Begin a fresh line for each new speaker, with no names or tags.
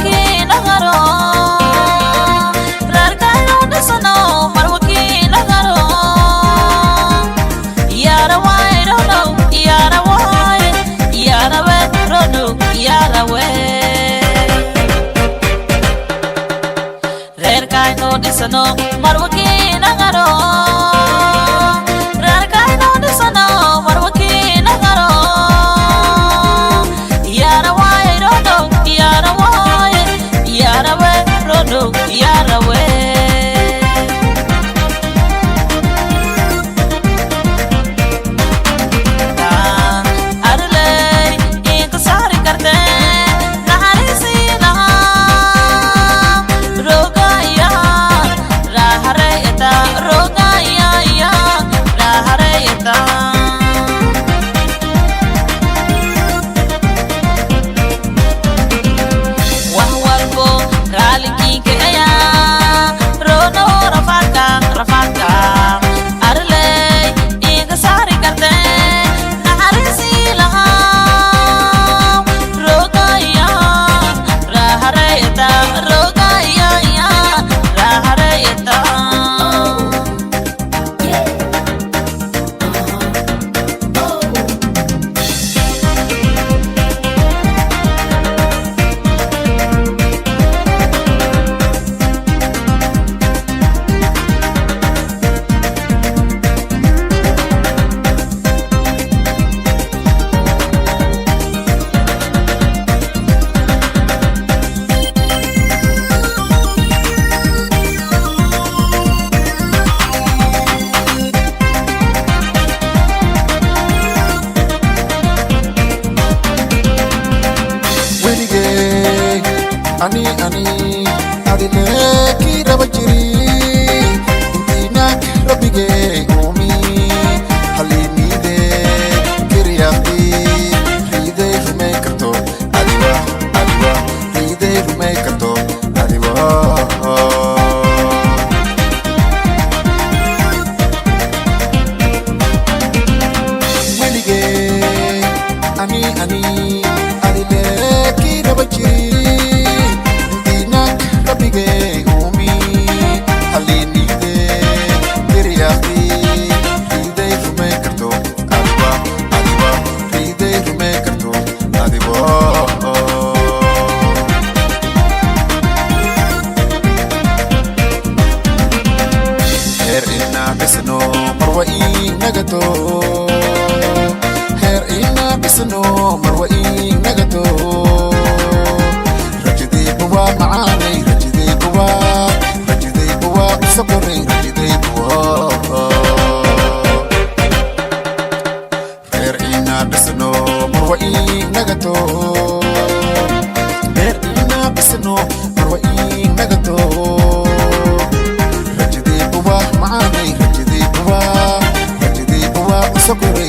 marwaki nagaro rarkaino disano marwaki nagaro yara wai rono yara wai yara we rono yara we rarkaino disano marwaki nagaro rarkaino disano marwaki nagaro yara wai rono yara wai yara we rono yara we
Ani adileki rabajiri intinak rabige omi halini de kiryati ride rume kato adiwa ride rume kato adiwa welige ani adileki rabajiri Her ina bisno marwai nagato rajdi buwa maani rajdi buwa sabri rajdi buwa her ina bisno marwai nagato her ina bisno marwai nagato rajdi buwa maani rajdi buwa Socorro